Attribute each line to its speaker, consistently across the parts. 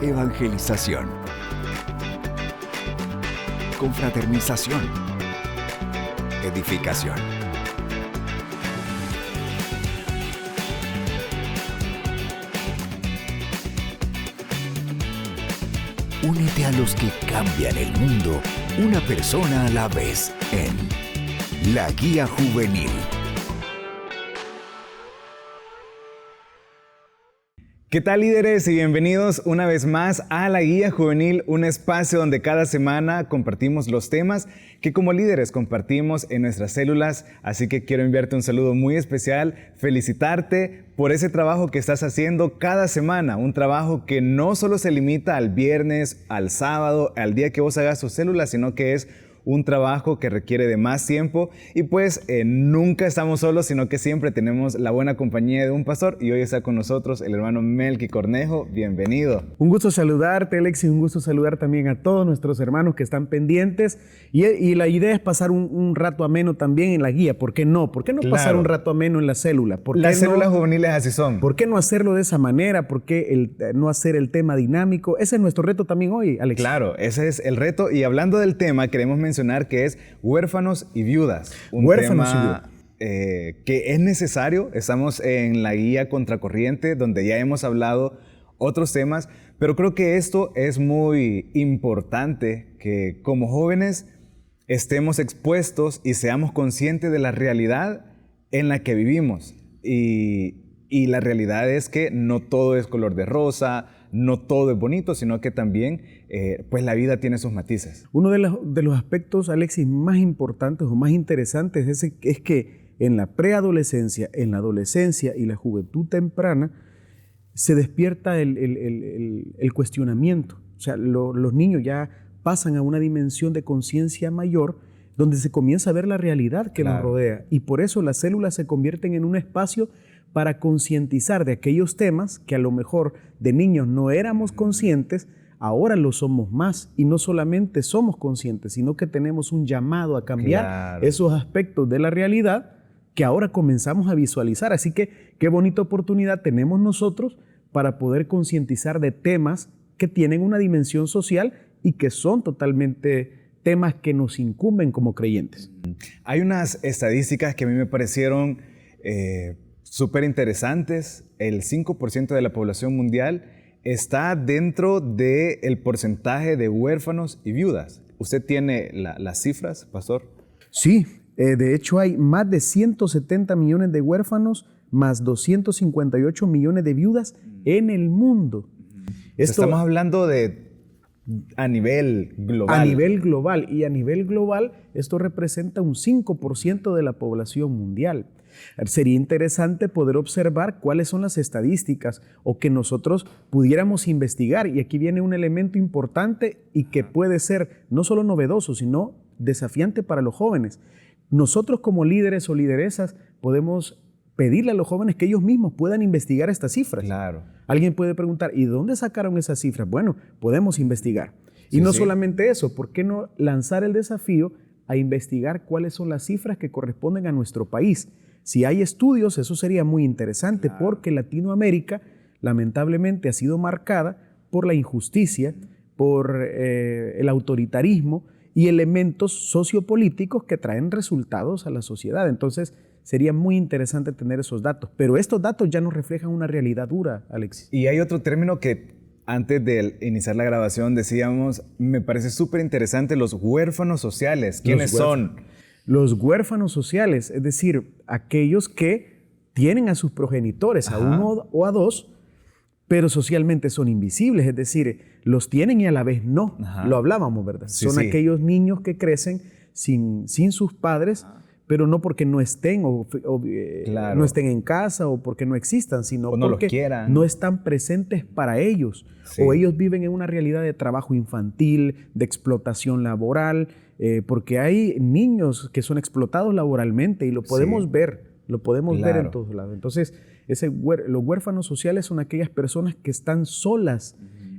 Speaker 1: Evangelización. Confraternización. Edificación. Únete a los que cambian el mundo, una persona a la vez, en La Guía Juvenil.
Speaker 2: ¿Qué tal, líderes? Y bienvenidos una vez más a La Guía Juvenil, un espacio donde cada semana compartimos los temas que como líderes compartimos en nuestras células. Así que quiero enviarte un saludo muy especial, felicitarte por ese trabajo que estás haciendo cada semana, un trabajo que no solo se limita al viernes, al sábado, al día que vos hagas tus células, sino que es un trabajo que requiere de más tiempo y pues nunca estamos solos, sino que siempre tenemos la buena compañía de un pastor y hoy está con nosotros el hermano Melky Cornejo. Bienvenido.
Speaker 3: Un gusto saludarte, Alex, y un gusto saludar también a todos nuestros hermanos que están pendientes y la idea es pasar un rato ameno también en la guía. ¿Por qué no? ¿Por qué no pasar un rato ameno en la célula?
Speaker 2: Las células juveniles así son.
Speaker 3: ¿Por qué no hacerlo de esa manera? ¿Por qué no hacer el tema dinámico? Ese es nuestro reto también hoy, Alex.
Speaker 2: Claro, ese es el reto y hablando del tema queremos mencionar que es huérfanos y viudas. Un tema que es necesario. Estamos en la guía Contracorriente, donde ya hemos hablado otros temas, pero creo que esto es muy importante, que como jóvenes estemos expuestos y seamos conscientes de la realidad en la que vivimos. Y la realidad es que no todo es color de rosa, no todo es bonito, sino que también pues la vida tiene sus matices.
Speaker 3: Uno de los aspectos, Alexis, más importantes o más interesantes es que en la preadolescencia, en la adolescencia y la juventud temprana se despierta el cuestionamiento. O sea, los niños ya pasan a una dimensión de conciencia mayor donde se comienza a ver la realidad que nos rodea. Y por eso las células se convierten en un espacio para concientizar de aquellos temas que a lo mejor de niños no éramos conscientes, ahora lo somos más. Y no solamente somos conscientes, sino que tenemos un llamado a cambiar esos aspectos de la realidad que ahora comenzamos a visualizar. Así que qué bonita oportunidad tenemos nosotros para poder concientizar de temas que tienen una dimensión social y que son totalmente temas que nos incumben como creyentes.
Speaker 2: Hay unas estadísticas que a mí me parecieron súper interesantes. El 5% de la población mundial está dentro del porcentaje de huérfanos y viudas. ¿Usted tiene las cifras, pastor?
Speaker 3: Sí, de hecho hay más de 170 millones de huérfanos más 258 millones de viudas en el mundo.
Speaker 2: Estamos hablando de a nivel global.
Speaker 3: A nivel global. Y a nivel global esto representa un 5% de la población mundial. Sería interesante poder observar cuáles son las estadísticas o que nosotros pudiéramos investigar. Y aquí viene un elemento importante y que puede ser no solo novedoso, sino desafiante para los jóvenes. Nosotros como líderes o lideresas podemos pedirle a los jóvenes que ellos mismos puedan investigar estas cifras.
Speaker 2: Claro.
Speaker 3: Alguien puede preguntar, ¿y de dónde sacaron esas cifras? Bueno, podemos investigar. Y no solamente eso, ¿por qué no lanzar el desafío a investigar cuáles son las cifras que corresponden a nuestro país? Si hay estudios, eso sería muy interesante, porque Latinoamérica lamentablemente ha sido marcada por la injusticia, por el autoritarismo y elementos sociopolíticos que traen resultados a la sociedad. Entonces, sería muy interesante tener esos datos. Pero estos datos ya nos reflejan una realidad dura, Alexis.
Speaker 2: Y hay otro término que antes de iniciar la grabación decíamos, me parece súper interesante, los huérfanos sociales. ¿Quiénes son?
Speaker 3: Los huérfanos sociales, es decir, aquellos que tienen a sus progenitores, a uno o a dos, pero socialmente son invisibles, es decir, los tienen y a la vez no. Lo hablábamos, ¿verdad? Son aquellos niños que crecen sin sus padres, pero no porque no estén no estén en casa o porque no existan, sino
Speaker 2: no
Speaker 3: porque no están presentes para ellos. O ellos viven en una realidad de trabajo infantil, de explotación laboral, porque hay niños que son explotados laboralmente y lo podemos ver, ver en todos lados. Entonces, los huérfanos sociales son aquellas personas que están solas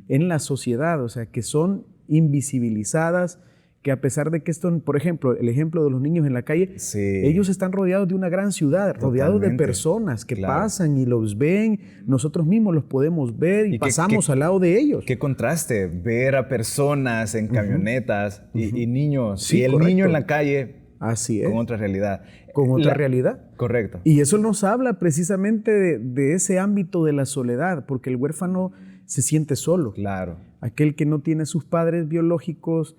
Speaker 3: en la sociedad, o sea, que son invisibilizadas, que a pesar de que esto, por ejemplo, el ejemplo de los niños en la calle,
Speaker 2: Sí.
Speaker 3: ellos están rodeados de una gran ciudad, rodeados de
Speaker 2: Totalmente.
Speaker 3: personas que
Speaker 2: Claro.
Speaker 3: pasan y los ven, nosotros mismos los podemos ver y
Speaker 2: Y
Speaker 3: pasamos al lado de ellos.
Speaker 2: Qué contraste ver a personas en camionetas y niños.
Speaker 3: Sí,
Speaker 2: y el
Speaker 3: correcto.
Speaker 2: niño en la calle
Speaker 3: Así es,
Speaker 2: con otra realidad.
Speaker 3: con otra realidad.
Speaker 2: Correcto.
Speaker 3: Y eso nos habla precisamente de ese ámbito de la soledad, porque el huérfano se siente solo.
Speaker 2: Claro.
Speaker 3: Aquel que no tiene sus padres biológicos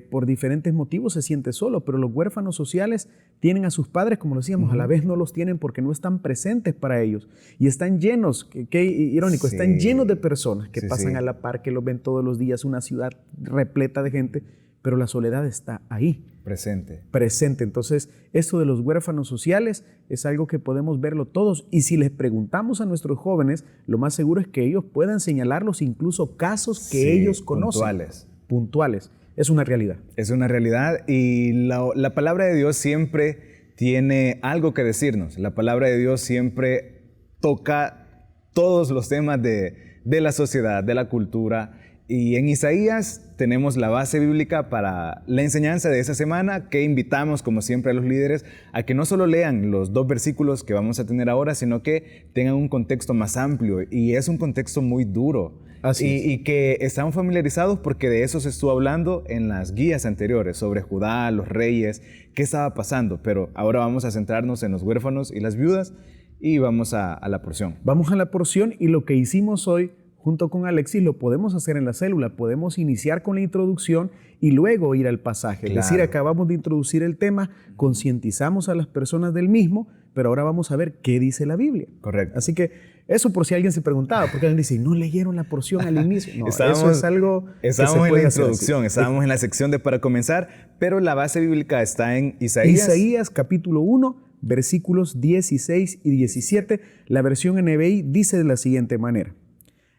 Speaker 3: por diferentes motivos se siente solo, pero los huérfanos sociales tienen a sus padres, como lo decíamos, a la vez no los tienen porque no están presentes para ellos. Y están llenos, qué irónico,
Speaker 2: Sí.
Speaker 3: están llenos de personas que
Speaker 2: Sí,
Speaker 3: pasan
Speaker 2: sí.
Speaker 3: a la par, que los ven todos los días, una ciudad repleta de gente, pero la soledad está ahí,
Speaker 2: Presente.
Speaker 3: presente. Entonces, esto de los huérfanos sociales es algo que podemos verlo todos. Y si les preguntamos a nuestros jóvenes, lo más seguro es que ellos puedan señalarlos incluso casos que
Speaker 2: Sí,
Speaker 3: ellos conocen. Puntuales. Es una realidad.
Speaker 2: Es una realidad y la palabra de Dios siempre tiene algo que decirnos. La palabra de Dios siempre toca todos los temas de la sociedad, de la cultura. Y en Isaías tenemos la base bíblica para la enseñanza de esa semana, que invitamos, como siempre, a los líderes a que no solo lean los 2 versículos que vamos a tener ahora, sino que tengan un contexto más amplio. Y es un contexto muy duro.
Speaker 3: Así es.
Speaker 2: Y que están familiarizados porque de eso se estuvo hablando en las guías anteriores, sobre Judá, los reyes, qué estaba pasando. Pero ahora vamos a centrarnos en los huérfanos y las viudas y vamos a la porción.
Speaker 3: Vamos a la porción y lo que hicimos hoy junto con Alexis lo podemos hacer en la célula. Podemos iniciar con la introducción y luego ir al pasaje.
Speaker 2: Claro.
Speaker 3: Es decir, acabamos de introducir el tema, concientizamos a las personas del mismo, pero ahora vamos a ver qué dice la Biblia.
Speaker 2: Correcto.
Speaker 3: Así que eso por si alguien se preguntaba, porque alguien dice, no leyeron la porción al inicio. No, eso
Speaker 2: Estábamos-
Speaker 3: es algo que se
Speaker 2: Estábamos en
Speaker 3: puede
Speaker 2: la
Speaker 3: hacer así.
Speaker 2: introducción, estábamos en la sección de para comenzar, pero la base bíblica está en Isaías.
Speaker 3: Isaías capítulo 1, versículos 16 y 17. La versión NBI dice de la siguiente manera: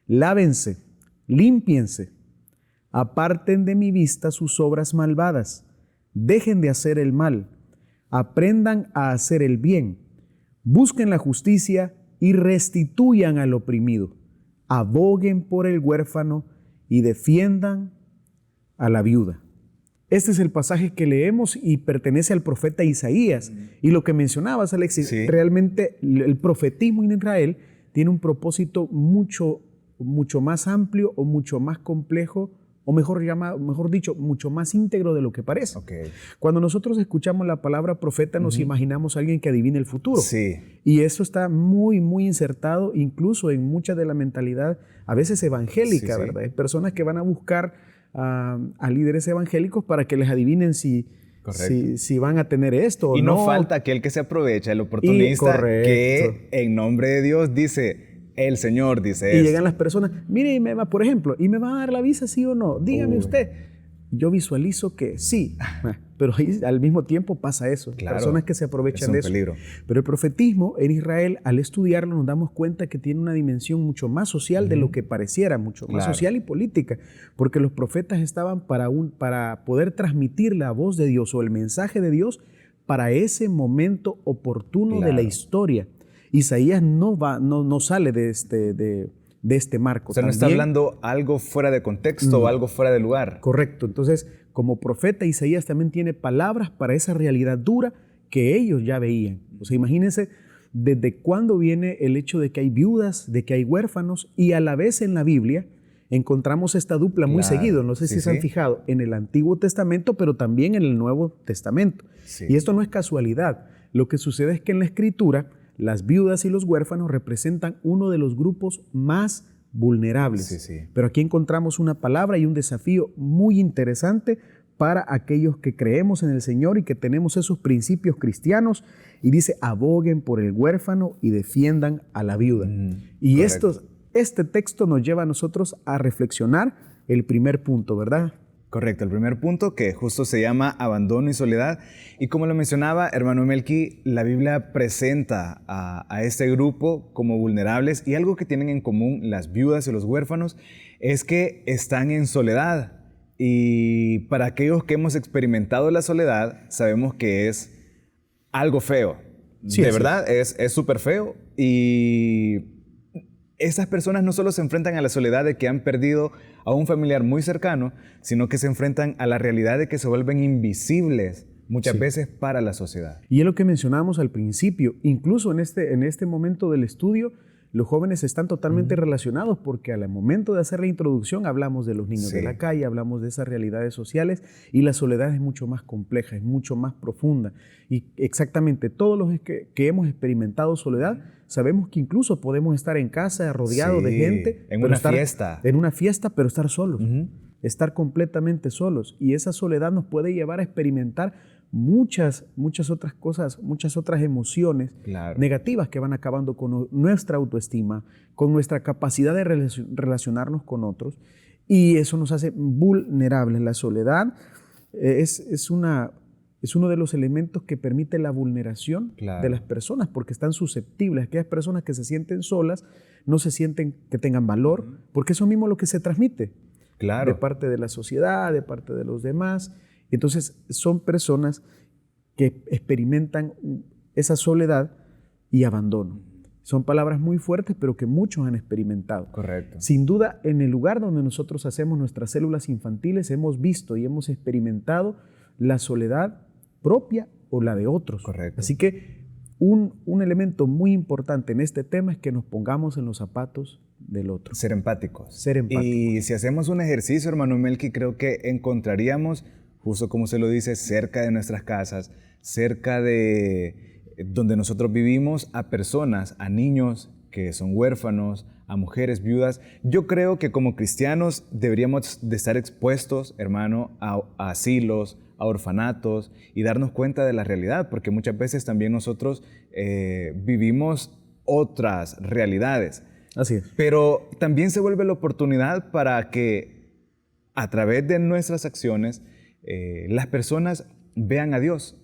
Speaker 3: lávense, límpiense, aparten de mi vista sus obras malvadas, dejen de hacer el mal, aprendan a hacer el bien, busquen la justicia y restituyan al oprimido, aboguen por el huérfano y defiendan a la viuda. Este es el pasaje que leemos y pertenece al profeta Isaías. Y lo que mencionabas, Alexis,
Speaker 2: Sí.
Speaker 3: realmente el profetismo en Israel tiene un propósito mucho más amplio o mucho más complejo, o mejor dicho, mucho más íntegro de lo que parece.
Speaker 2: Ok.
Speaker 3: Cuando nosotros escuchamos la palabra profeta, nos imaginamos a alguien que adivine el futuro.
Speaker 2: Sí.
Speaker 3: Y eso está muy, muy insertado incluso en mucha de la mentalidad, a veces evangélica,
Speaker 2: Sí, sí.
Speaker 3: ¿verdad? Hay personas que van a buscar a líderes evangélicos para que les adivinen si van a tener esto o
Speaker 2: Y
Speaker 3: no.
Speaker 2: no falta aquel que se aprovecha, el oportunista,
Speaker 3: correcto.
Speaker 2: que en nombre de Dios dice, el Señor dice
Speaker 3: Y
Speaker 2: esto.
Speaker 3: llegan las personas, mire, por ejemplo, ¿y me va a dar la visa sí o no? Dígame
Speaker 2: Uy.
Speaker 3: usted. Yo visualizo que sí, pero ahí al mismo tiempo pasa eso.
Speaker 2: Claro,
Speaker 3: Personas que se aprovechan
Speaker 2: es un
Speaker 3: de eso.
Speaker 2: peligro.
Speaker 3: Pero el profetismo en Israel, al estudiarlo, nos damos cuenta que tiene una dimensión mucho más social de lo que pareciera, mucho más
Speaker 2: Claro.
Speaker 3: social y política, porque los profetas estaban para poder transmitir la voz de Dios o el mensaje de Dios para ese momento oportuno de la
Speaker 2: Claro.
Speaker 3: historia. Isaías no sale de este marco.
Speaker 2: O sea, no está
Speaker 3: También-
Speaker 2: hablando algo fuera de contexto o algo fuera de lugar.
Speaker 3: Correcto. Entonces, como profeta, Isaías también tiene palabras para esa realidad dura que ellos ya veían. O sea, imagínense desde cuándo viene el hecho de que hay viudas, de que hay huérfanos, y a la vez en la Biblia encontramos esta dupla muy
Speaker 2: Claro.
Speaker 3: seguido. No sé si
Speaker 2: Sí,
Speaker 3: se han
Speaker 2: sí.
Speaker 3: fijado en el Antiguo Testamento, pero también en el Nuevo Testamento.
Speaker 2: Sí.
Speaker 3: Y esto no es casualidad. Lo que sucede es que en la Escritura, las viudas y los huérfanos representan uno de los grupos más vulnerables.
Speaker 2: Sí, sí.
Speaker 3: Pero aquí encontramos una palabra y un desafío muy interesante para aquellos que creemos en el Señor y que tenemos esos principios cristianos. Y dice, aboguen por el huérfano y defiendan a la viuda. Y
Speaker 2: correcto.
Speaker 3: este texto nos lleva a nosotros a reflexionar el primer punto, ¿verdad?
Speaker 2: Correcto, el primer punto que justo se llama abandono y soledad. Y como lo mencionaba hermano Melqui, la Biblia presenta a este grupo como vulnerables, y algo que tienen en común las viudas y los huérfanos es que están en soledad. Y para aquellos que hemos experimentado la soledad, sabemos que es algo feo.
Speaker 3: Sí,
Speaker 2: de
Speaker 3: así
Speaker 2: verdad, es súper feo. Y esas personas no solo se enfrentan a la soledad de que han perdido a un familiar muy cercano, sino que se enfrentan a la realidad de que se vuelven invisibles muchas veces para la sociedad.
Speaker 3: Y es lo que mencionábamos al principio, incluso en este momento del estudio, los jóvenes están totalmente relacionados porque al momento de hacer la introducción hablamos de los niños de la calle, hablamos de esas realidades sociales y la soledad es mucho más compleja, es mucho más profunda. Y exactamente todos los que hemos experimentado soledad, sabemos que incluso podemos estar en casa rodeados de gente.
Speaker 2: En una fiesta.
Speaker 3: En una fiesta, pero estar solos. Estar completamente solos. Y esa soledad nos puede llevar a experimentar muchas otras cosas, muchas otras emociones negativas que van acabando con nuestra autoestima, con nuestra capacidad de relacionarnos con otros, y eso nos hace vulnerables. La soledad es uno de los elementos que permite la vulneración de las personas, porque están susceptibles. Aquellas personas que se sienten solas no se sienten que tengan valor, porque eso mismo es lo que se transmite de parte de la sociedad, de parte de los demás. Entonces, son personas que experimentan esa soledad y abandono. Son palabras muy fuertes, pero que muchos han experimentado.
Speaker 2: Correcto.
Speaker 3: Sin duda, en el lugar donde nosotros hacemos nuestras células infantiles, hemos visto y hemos experimentado la soledad propia o la de otros.
Speaker 2: Correcto.
Speaker 3: Así que un elemento muy importante en este tema es que nos pongamos en los zapatos del otro.
Speaker 2: Ser empáticos.
Speaker 3: Ser empáticos.
Speaker 2: Y si hacemos un ejercicio, hermano Melqui, creo que encontraríamos, justo como se lo dice, cerca de nuestras casas, cerca de donde nosotros vivimos, a personas, a niños que son huérfanos, a mujeres viudas. Yo creo que como cristianos deberíamos de estar expuestos, hermano, a asilos, a orfanatos y darnos cuenta de la realidad, porque muchas veces también nosotros vivimos otras realidades.
Speaker 3: Así es.
Speaker 2: Pero también se vuelve la oportunidad para que a través de nuestras acciones las personas vean a Dios,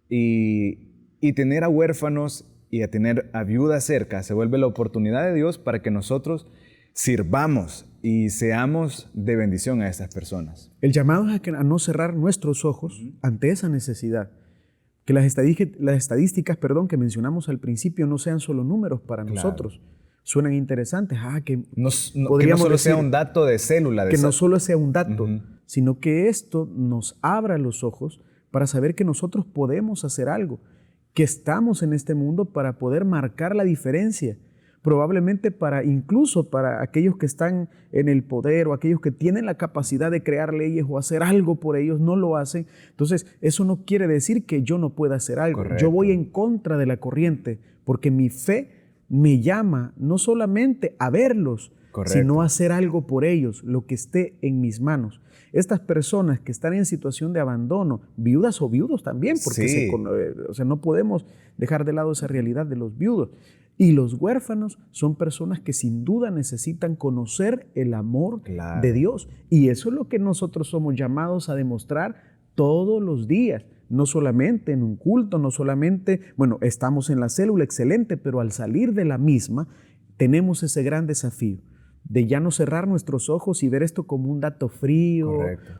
Speaker 2: y tener a huérfanos y a tener a viudas cerca se vuelve la oportunidad de Dios para que nosotros sirvamos y seamos de bendición a estas personas.
Speaker 3: El llamado es a no cerrar nuestros ojos ante esa necesidad. Que las estadísticas que mencionamos al principio no sean solo números para nosotros. Suenan interesantes.
Speaker 2: Que no solo sea un dato de célula.
Speaker 3: Que no solo sea un dato, sino que esto nos abra los ojos para saber que nosotros podemos hacer algo, que estamos en este mundo para poder marcar la diferencia. Probablemente incluso para aquellos que están en el poder o aquellos que tienen la capacidad de crear leyes o hacer algo por ellos, no lo hacen. Entonces, eso no quiere decir que yo no pueda hacer algo.
Speaker 2: Correcto.
Speaker 3: Yo voy en contra de la corriente porque mi fe me llama no solamente a verlos, sino a hacer algo por ellos, lo que esté en mis manos. Estas personas que están en situación de abandono, viudas o viudos también, porque no podemos dejar de lado esa realidad de los viudos. Y los huérfanos son personas que sin duda necesitan conocer el amor de Dios. Y eso es lo que nosotros somos llamados a demostrar todos los días. No solamente en un culto, no solamente, estamos en la célula, excelente, pero al salir de la misma tenemos ese gran desafío de ya no cerrar nuestros ojos y ver esto como un dato frío,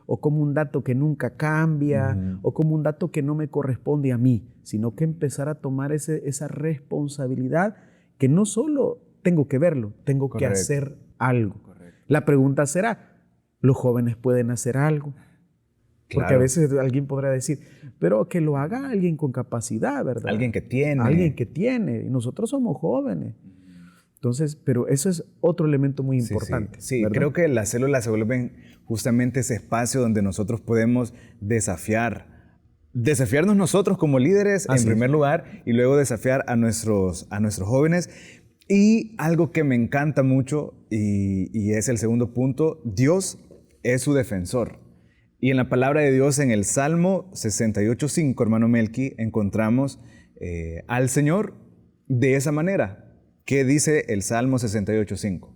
Speaker 3: o como un dato que nunca cambia, o como un dato que no me corresponde a mí, sino que empezar a tomar esa responsabilidad que no solo tengo que verlo, tengo que hacer algo. La pregunta será, ¿los jóvenes pueden hacer algo? Porque a veces alguien podrá decir, pero que lo haga alguien con capacidad, ¿verdad?
Speaker 2: Alguien que tiene.
Speaker 3: Alguien que tiene. Y nosotros somos jóvenes. Entonces, pero eso es otro elemento muy importante.
Speaker 2: Sí, creo que las células se vuelven justamente ese espacio donde nosotros podemos desafiarnos nosotros como líderes en primer lugar, y luego desafiar a nuestros jóvenes. Y algo que me encanta mucho, y es el segundo punto, Dios es su defensor. Y en la palabra de Dios, en el Salmo 68:5, hermano Melqui, encontramos al Señor de esa manera. ¿Qué dice el Salmo 68:5?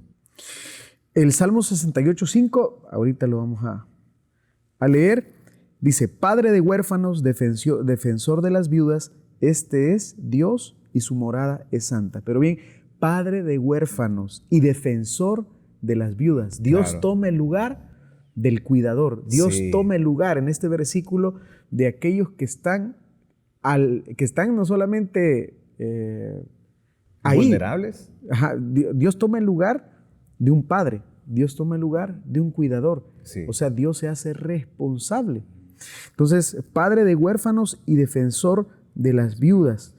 Speaker 3: El Salmo 68:5, ahorita lo vamos a leer, dice, Padre de huérfanos, defensor de las viudas, este es Dios y su morada es santa. Pero bien, Padre de huérfanos y defensor de las viudas. Dios toma el lugar del cuidador. Dios toma el lugar en este versículo de aquellos que están no solamente ahí,
Speaker 2: vulnerables.
Speaker 3: Ajá, Dios toma el lugar de un padre, Dios toma el lugar de un cuidador.
Speaker 2: Sí.
Speaker 3: O sea, Dios se hace responsable. Entonces, padre de huérfanos y defensor de las viudas.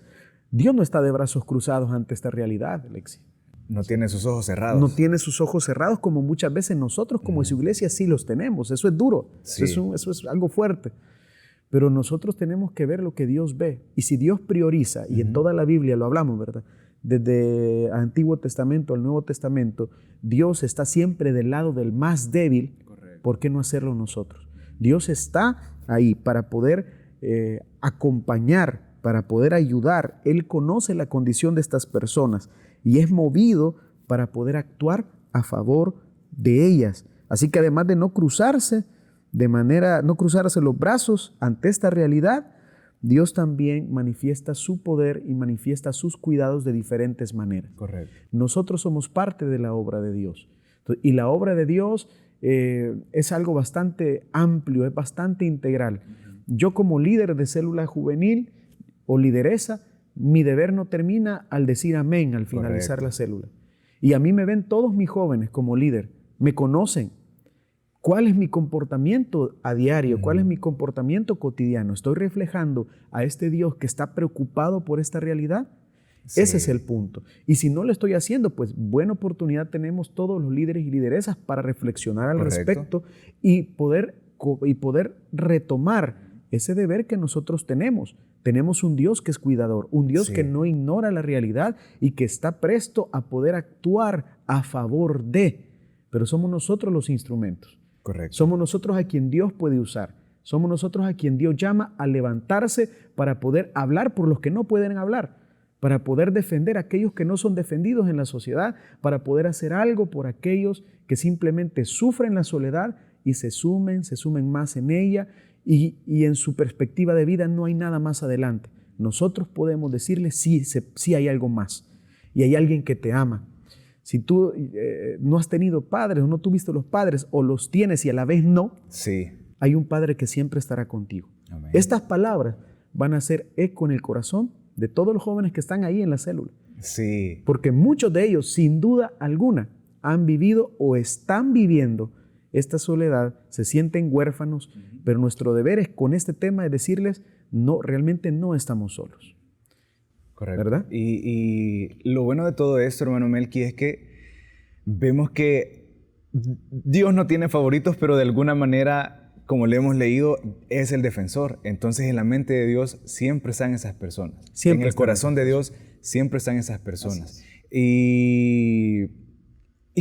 Speaker 3: Dios no está de brazos cruzados ante esta realidad, Alexis.
Speaker 2: No tiene sus ojos cerrados.
Speaker 3: No tiene sus ojos cerrados como muchas veces nosotros como su iglesia sí los tenemos. Eso es duro,
Speaker 2: Sí.
Speaker 3: eso es algo fuerte. Pero nosotros tenemos que ver lo que Dios ve. Y si Dios prioriza, y en toda la Biblia lo hablamos, ¿verdad? Desde el Antiguo Testamento al Nuevo Testamento, Dios está siempre del lado del más débil.
Speaker 2: Correcto.
Speaker 3: ¿Por qué no hacerlo nosotros? Dios está ahí para poder acompañar, para poder ayudar. Él conoce la condición de estas personas y es movido para poder actuar a favor de ellas. Así que además de no cruzarse los brazos ante esta realidad, Dios también manifiesta su poder y manifiesta sus cuidados de diferentes maneras.
Speaker 2: Correcto.
Speaker 3: Nosotros somos parte de la obra de Dios. Y la obra de Dios es algo bastante amplio, es bastante integral. Yo como líder de célula juvenil o lideresa, mi deber no termina al decir amén al finalizar la célula. Y a mí me ven todos mis jóvenes como líder, me conocen. ¿Cuál es mi comportamiento a diario? ¿Cuál es mi comportamiento cotidiano? ¿Estoy reflejando a este Dios que está preocupado por esta realidad? Sí. Ese es el punto. Y si no lo estoy haciendo, pues buena oportunidad tenemos todos los líderes y lideresas para reflexionar al respecto y poder retomar ese deber que nosotros tenemos. Tenemos un Dios que es cuidador, un Dios que no ignora la realidad y que está presto a poder actuar a favor de, pero somos nosotros los instrumentos.
Speaker 2: Correcto.
Speaker 3: Somos nosotros a quien Dios puede usar. Somos nosotros a quien Dios llama a levantarse para poder hablar por los que no pueden hablar, para poder defender a aquellos que no son defendidos en la sociedad, para poder hacer algo por aquellos que simplemente sufren la soledad y se sumen más en ella y en su perspectiva de vida no hay nada más adelante. Nosotros podemos decirles sí hay algo más y hay alguien que te ama. Si tú no has tenido padres o no tuviste los padres o los tienes y a la vez no, hay un Padre que siempre estará contigo. Amén. Estas palabras van a hacer eco en el corazón de todos los jóvenes que están ahí en la célula.
Speaker 2: Sí.
Speaker 3: Porque muchos de ellos, sin duda alguna, han vivido o están viviendo esta soledad, se sienten huérfanos, pero nuestro deber es con este tema de decirles, no, realmente no estamos solos.
Speaker 2: Correcto.
Speaker 3: ¿Verdad?
Speaker 2: Y lo bueno de todo esto, hermano Melqui, es que vemos que Dios no tiene favoritos, pero de alguna manera, como le hemos leído, es el defensor. Entonces, en la mente de Dios siempre están esas personas. Siempre en el corazón de Dios siempre están esas personas. Y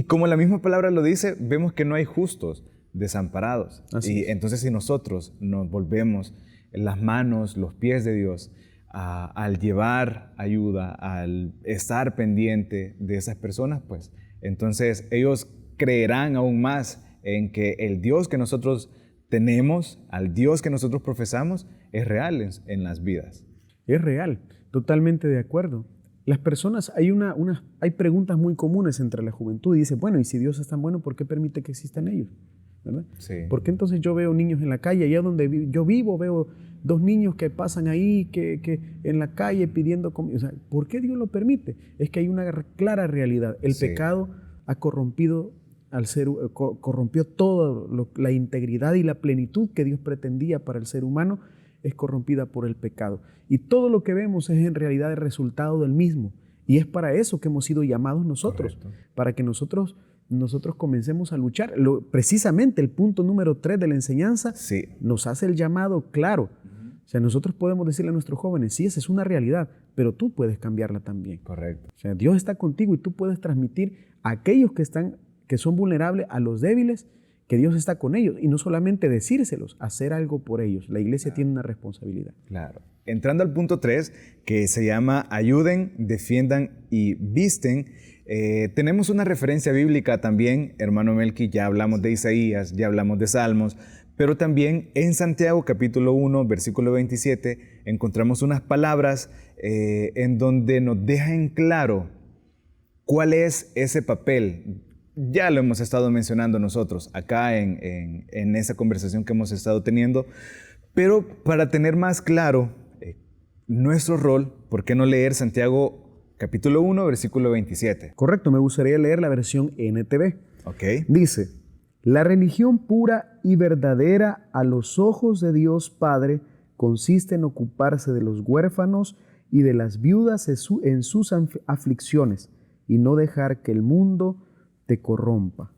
Speaker 2: como la misma palabra lo dice, vemos que no hay justos desamparados. Y entonces, si nosotros nos volvemos las manos, los pies de Dios, al llevar ayuda, al estar pendiente de esas personas, pues entonces ellos creerán aún más en que el Dios que nosotros tenemos, al Dios que nosotros profesamos, es real en las vidas.
Speaker 3: Es real, totalmente de acuerdo. Las personas, hay preguntas muy comunes entre la juventud y dicen, bueno, y si Dios es tan bueno, ¿por qué permite que existan ellos? ¿Verdad?
Speaker 2: Sí.
Speaker 3: ¿Por qué entonces yo veo niños en la calle? Allá donde yo vivo veo 2 niños que pasan ahí que en la calle pidiendo comida. O sea, ¿por qué Dios lo permite? Es que hay una clara realidad. El pecado ha corrompido al ser, corrompió toda la integridad y la plenitud que Dios pretendía para el ser humano, es corrompida por el pecado. Y todo lo que vemos es en realidad el resultado del mismo. Y es para eso que hemos sido llamados nosotros, para que nosotros comencemos a luchar. Precisamente el punto número 3 de la enseñanza nos hace el llamado claro. O sea, nosotros podemos decirle a nuestros jóvenes, sí, esa es una realidad, pero tú puedes cambiarla también.
Speaker 2: Correcto.
Speaker 3: O sea, Dios está contigo y tú puedes transmitir a aquellos que son vulnerables, a los débiles, que Dios está con ellos. Y no solamente decírselos, hacer algo por ellos. La iglesia tiene una responsabilidad.
Speaker 2: Claro. Entrando al punto 3, que se llama ayuden, defiendan y visten, tenemos una referencia bíblica también, hermano Melqui, ya hablamos de Isaías, ya hablamos de Salmos, pero también en Santiago capítulo 1, versículo 27, encontramos unas palabras en donde nos deja en claro cuál es ese papel. Ya lo hemos estado mencionando nosotros acá en esa conversación que hemos estado teniendo, pero para tener más claro nuestro rol, ¿por qué no leer Santiago capítulo 1, versículo 27.
Speaker 3: Correcto, me gustaría leer la versión NTV.
Speaker 2: Ok.
Speaker 3: Dice, la religión pura y verdadera a los ojos de Dios Padre consiste en ocuparse de los huérfanos y de las viudas en sus aflicciones y no dejar que el mundo te corrompa.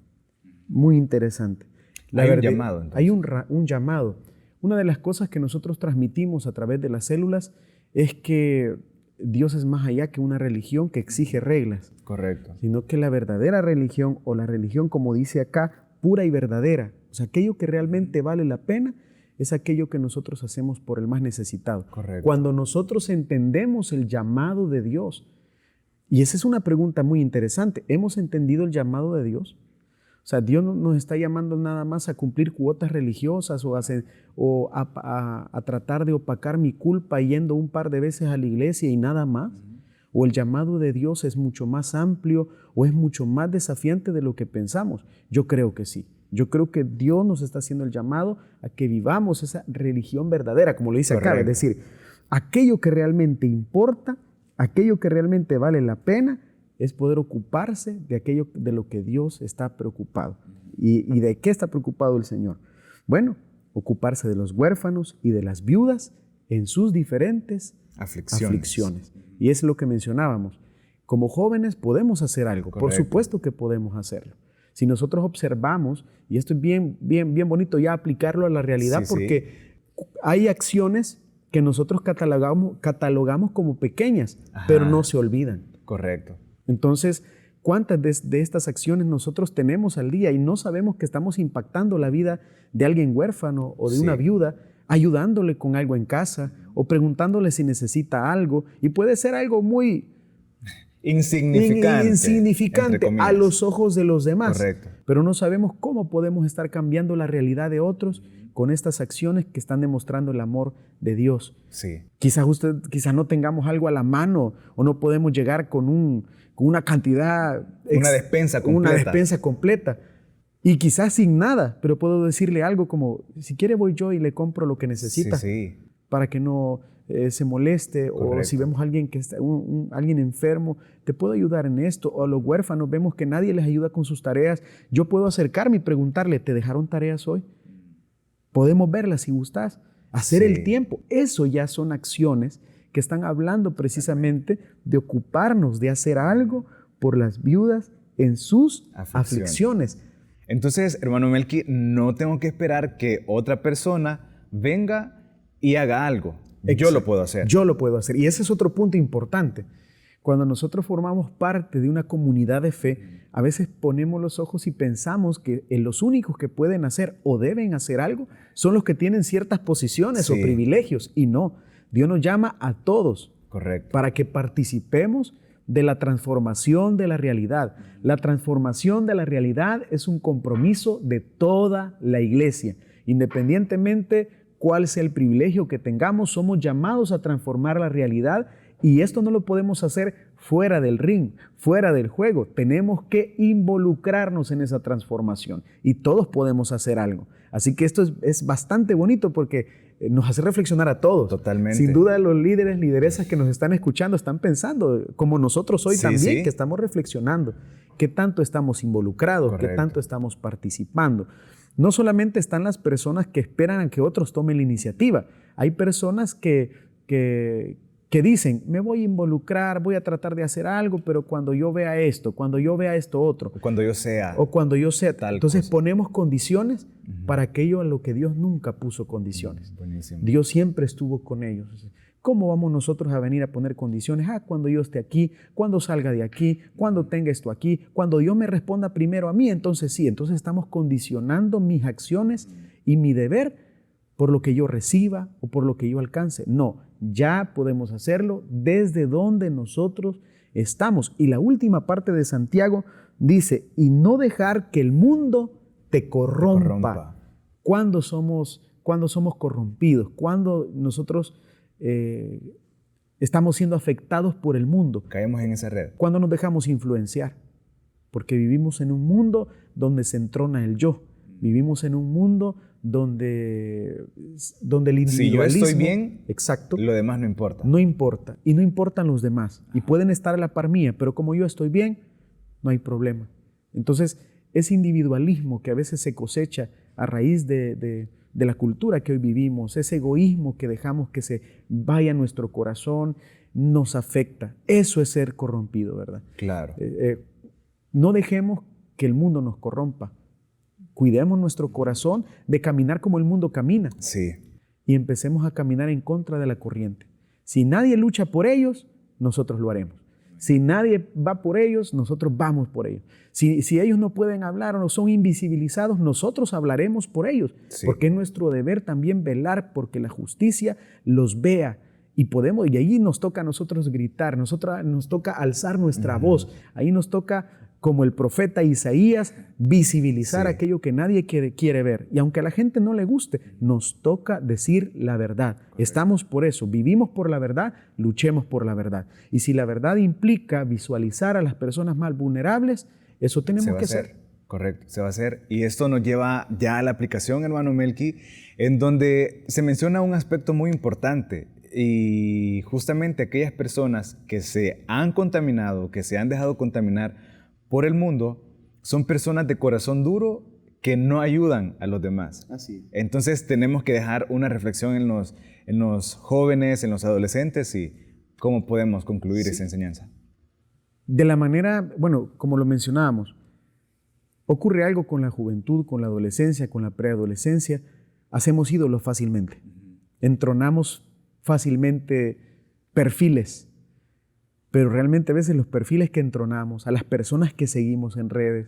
Speaker 3: Muy interesante.
Speaker 2: Hay un llamado, entonces.
Speaker 3: Hay un llamado. Una de las cosas que nosotros transmitimos a través de las células es que Dios es más allá que una religión que exige reglas.
Speaker 2: Correcto.
Speaker 3: Sino que la verdadera religión, o la religión como dice acá, pura y verdadera, o sea, aquello que realmente vale la pena, es aquello que nosotros hacemos por el más necesitado.
Speaker 2: Correcto.
Speaker 3: Cuando nosotros entendemos el llamado de Dios, y esa es una pregunta muy interesante, ¿hemos entendido el llamado de Dios? O sea, Dios no nos está llamando nada más a cumplir cuotas religiosas o a tratar de opacar mi culpa yendo un par de veces a la iglesia y nada más. ¿O el llamado de Dios es mucho más amplio o es mucho más desafiante de lo que pensamos? Yo creo que sí. Yo creo que Dios nos está haciendo el llamado a que vivamos esa religión verdadera, como lo dice acá. Es decir, aquello que realmente importa, aquello que realmente vale la pena, es poder ocuparse de aquello de lo que Dios está preocupado. ¿Y de qué está preocupado el Señor? Bueno, ocuparse de los huérfanos y de las viudas en sus diferentes aflicciones. Y es lo que mencionábamos. Como jóvenes podemos hacer algo.
Speaker 2: Correcto.
Speaker 3: Por supuesto que podemos hacerlo. Si nosotros observamos, y esto es bien bonito ya aplicarlo a la realidad, porque hay acciones que nosotros catalogamos como pequeñas, pero no se olvidan.
Speaker 2: Correcto.
Speaker 3: Entonces, ¿cuántas de estas acciones nosotros tenemos al día y no sabemos que estamos impactando la vida de alguien huérfano o de una viuda, ayudándole con algo en casa o preguntándole si necesita algo? Y puede ser algo muy insignificante a los ojos de los demás.
Speaker 2: Correcto.
Speaker 3: Pero no sabemos cómo podemos estar cambiando la realidad de otros con estas acciones que están demostrando el amor de Dios.
Speaker 2: Sí.
Speaker 3: Quizás no tengamos algo a la mano o no podemos llegar con una cantidad...
Speaker 2: Una despensa completa.
Speaker 3: Y quizás sin nada, pero puedo decirle algo como, si quiere voy yo y le compro lo que necesita para que no se moleste.
Speaker 2: Correcto.
Speaker 3: O si vemos a alguien que está, alguien enfermo, te puedo ayudar en esto. O a los huérfanos vemos que nadie les ayuda con sus tareas. Yo puedo acercarme y preguntarle, ¿te dejaron tareas hoy? Podemos verlas si gustas. Hacer el tiempo. Eso ya son acciones que están hablando precisamente de ocuparnos, de hacer algo por las viudas en sus aflicciones.
Speaker 2: Entonces, hermano Melqui, no tengo que esperar que otra persona venga y haga algo. Yo lo puedo hacer.
Speaker 3: Yo lo puedo hacer. Y ese es otro punto importante. Cuando nosotros formamos parte de una comunidad de fe, a veces ponemos los ojos y pensamos que los únicos que pueden hacer o deben hacer algo son los que tienen ciertas posiciones o privilegios. Y no, Dios nos llama a todos.
Speaker 2: Correcto.
Speaker 3: Para que participemos de la transformación de la realidad. La transformación de la realidad es un compromiso de toda la iglesia. Independientemente cuál sea el privilegio que tengamos, somos llamados a transformar la realidad. Y esto no lo podemos hacer fuera del ring, fuera del juego. Tenemos que involucrarnos en esa transformación y todos podemos hacer algo. Así que esto es bastante bonito porque nos hace reflexionar a todos.
Speaker 2: Totalmente.
Speaker 3: Sin duda los líderes, lideresas que nos están escuchando están pensando, como nosotros hoy también, que estamos reflexionando. ¿Qué tanto estamos involucrados?
Speaker 2: Correcto.
Speaker 3: ¿Qué tanto estamos participando? No solamente están las personas que esperan a que otros tomen la iniciativa. Hay personas que dicen, me voy a involucrar, voy a tratar de hacer algo, pero cuando yo vea esto, cuando yo vea esto otro.
Speaker 2: O cuando yo sea.
Speaker 3: Tal. Entonces ponemos condiciones para aquello a lo que Dios nunca puso condiciones.
Speaker 2: Buenísimo.
Speaker 3: Dios siempre estuvo con ellos. ¿Cómo vamos nosotros a venir a poner condiciones? Cuando yo esté aquí, cuando salga de aquí, cuando tenga esto aquí, cuando Dios me responda primero a mí, entonces sí. Entonces estamos condicionando mis acciones y mi deber por lo que yo reciba o por lo que yo alcance. No, ya podemos hacerlo desde donde nosotros estamos. Y la última parte de Santiago dice, y no dejar que el mundo te corrompa. Cuando somos corrompidos, cuando nosotros estamos siendo afectados por el mundo.
Speaker 2: Caemos en esa red.
Speaker 3: Cuando nos dejamos influenciar, porque vivimos en un mundo donde se entrona el yo. Vivimos en un mundo donde el individualismo...
Speaker 2: Si yo estoy bien,
Speaker 3: exacto,
Speaker 2: lo demás no importa.
Speaker 3: No importa, y no importan los demás. Y pueden estar a la par mía, pero como yo estoy bien, no hay problema. Entonces, ese individualismo que a veces se cosecha a raíz de la cultura que hoy vivimos, ese egoísmo que dejamos que se vaya a nuestro corazón, nos afecta. Eso es ser corrompido, ¿verdad?
Speaker 2: Claro.
Speaker 3: No dejemos que el mundo nos corrompa. Cuidemos nuestro corazón de caminar como el mundo camina.
Speaker 2: Sí.
Speaker 3: Y empecemos a caminar en contra de la corriente. Si nadie lucha por ellos, nosotros lo haremos. Si nadie va por ellos, nosotros vamos por ellos. Si ellos no pueden hablar o no son invisibilizados, nosotros hablaremos por ellos. Sí. Porque es nuestro deber también velar porque la justicia los vea. Y allí nos toca a nosotros gritar, nos toca alzar nuestra voz. Ahí nos toca, como el profeta Isaías, visibilizar aquello que nadie quiere ver. Y aunque a la gente no le guste, nos toca decir la verdad. Correcto. Estamos por eso, vivimos por la verdad, luchemos por la verdad. Y si la verdad implica visualizar a las personas más vulnerables, eso tenemos que hacer.
Speaker 2: Correcto, se va a hacer. Y esto nos lleva ya a la aplicación, hermano Melqui, en donde se menciona un aspecto muy importante. Y justamente aquellas personas que se han contaminado, que se han dejado contaminar por el mundo, son personas de corazón duro que no ayudan a los demás.
Speaker 3: Así.
Speaker 2: Entonces tenemos que dejar una reflexión en los jóvenes, en los adolescentes, y cómo podemos concluir esa enseñanza.
Speaker 3: De la manera, bueno, como lo mencionábamos, ocurre algo con la juventud, con la adolescencia, con la preadolescencia, hacemos ídolos fácilmente, entronamos fácilmente perfiles, pero realmente a veces los perfiles que entronamos, a las personas que seguimos en redes,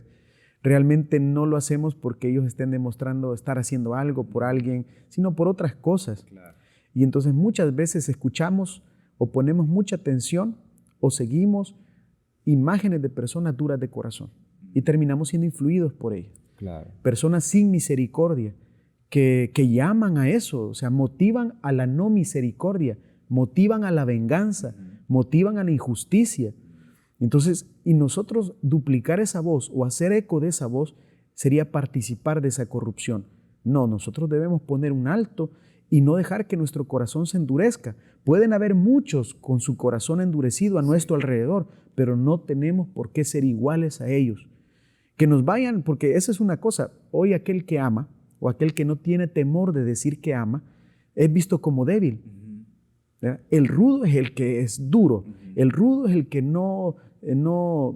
Speaker 3: realmente no lo hacemos porque ellos estén demostrando estar haciendo algo por alguien, sino por otras cosas. Claro. Y entonces muchas veces escuchamos o ponemos mucha atención o seguimos imágenes de personas duras de corazón y terminamos siendo influidos por ellas.
Speaker 2: Claro.
Speaker 3: Personas sin misericordia, que llaman a eso, o sea, motivan a la no misericordia, motivan a la venganza, motivan a la injusticia. Entonces, y nosotros duplicar esa voz o hacer eco de esa voz sería participar de esa corrupción. No, nosotros debemos poner un alto y no dejar que nuestro corazón se endurezca. Pueden haber muchos con su corazón endurecido a nuestro alrededor, pero no tenemos por qué ser iguales a ellos. Que nos vayan, porque esa es una cosa, hoy aquel que ama, o aquel que no tiene temor de decir que ama, es visto como débil. ¿Verdad? El rudo es el que es duro. El rudo es el que no demuestra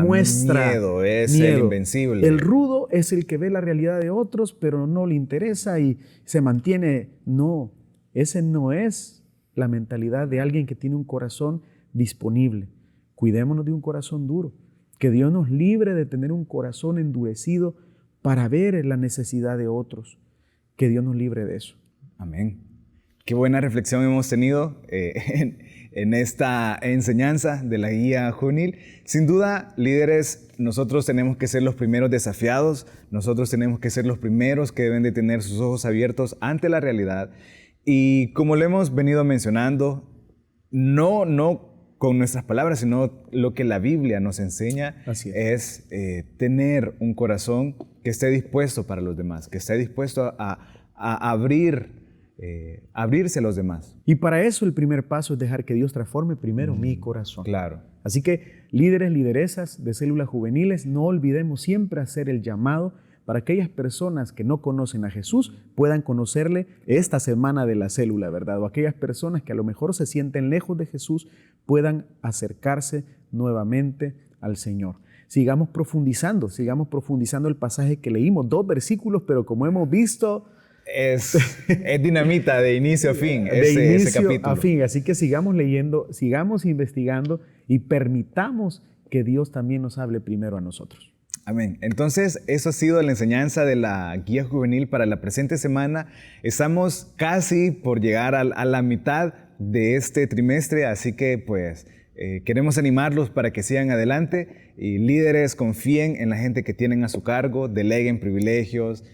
Speaker 2: miedo, es el invencible.
Speaker 3: El rudo es el que ve la realidad de otros, pero no le interesa y se mantiene. No, ese no es la mentalidad de alguien que tiene un corazón disponible. Cuidémonos de un corazón duro. Que Dios nos libre de tener un corazón endurecido para ver la necesidad de otros. Que Dios nos libre de eso.
Speaker 2: Amén. Qué buena reflexión hemos tenido en esta enseñanza de la guía juvenil. Sin duda, líderes, nosotros tenemos que ser los primeros desafiados, nosotros tenemos que ser los primeros que deben de tener sus ojos abiertos ante la realidad. Y como lo hemos venido mencionando, no con nuestras palabras, sino lo que la Biblia nos enseña es tener un corazón que esté dispuesto para los demás, que esté dispuesto a abrirse a los demás.
Speaker 3: Y para eso el primer paso es dejar que Dios transforme primero mi corazón.
Speaker 2: Claro.
Speaker 3: Así que líderes, lideresas de células juveniles, no olvidemos siempre hacer el llamado para aquellas personas que no conocen a Jesús puedan conocerle esta semana de la célula, ¿verdad? O aquellas personas que a lo mejor se sienten lejos de Jesús puedan acercarse nuevamente al Señor. Sigamos profundizando el pasaje que leímos, 2 versículos, pero como hemos visto...
Speaker 2: Es dinamita de inicio a fin,
Speaker 3: ese
Speaker 2: capítulo.
Speaker 3: A fin, así que sigamos leyendo, sigamos investigando y permitamos que Dios también nos hable primero a nosotros.
Speaker 2: Amén. Entonces, eso ha sido la enseñanza de la guía juvenil para la presente semana. Estamos casi por llegar a la mitad de este trimestre, así que pues queremos animarlos para que sigan adelante y líderes confíen en la gente que tienen a su cargo, deleguen privilegios,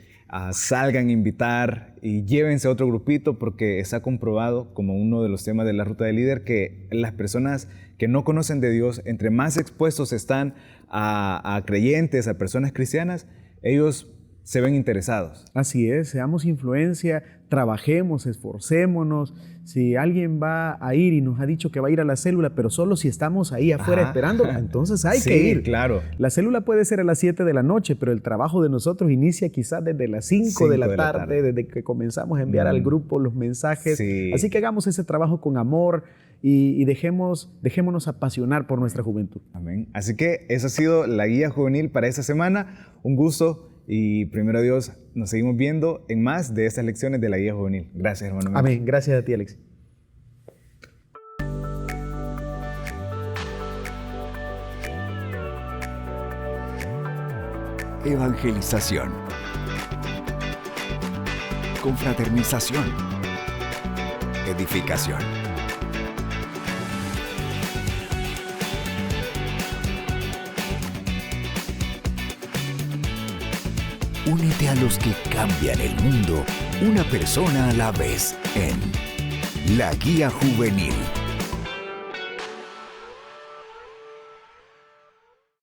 Speaker 2: salgan a invitar y llévense a otro grupito, porque está comprobado como uno de los temas de la Ruta del Líder que las personas que no conocen de Dios, entre más expuestos están a creyentes, a personas cristianas, ellos se ven interesados.
Speaker 3: Así es, seamos influencia, trabajemos, esforcémonos. Si alguien va a ir y nos ha dicho que va a ir a la célula, pero solo si estamos ahí afuera esperando, entonces hay que ir.
Speaker 2: Claro.
Speaker 3: La célula puede ser a las 7 de la noche, pero el trabajo de nosotros inicia quizás desde las 5 de la tarde, desde que comenzamos a enviar al grupo los mensajes. Sí. Así que hagamos ese trabajo con amor y dejémonos apasionar por nuestra juventud.
Speaker 2: Amén. Así que esa ha sido la guía juvenil para esta semana. Un gusto. Y primero Dios, nos seguimos viendo en más de estas lecciones de la guía juvenil. Gracias, hermano.
Speaker 3: Amén. Gracias a ti, Alex.
Speaker 1: Evangelización. Confraternización. Edificación. Únete a los que cambian el mundo, una persona a la vez, en La Guía Juvenil.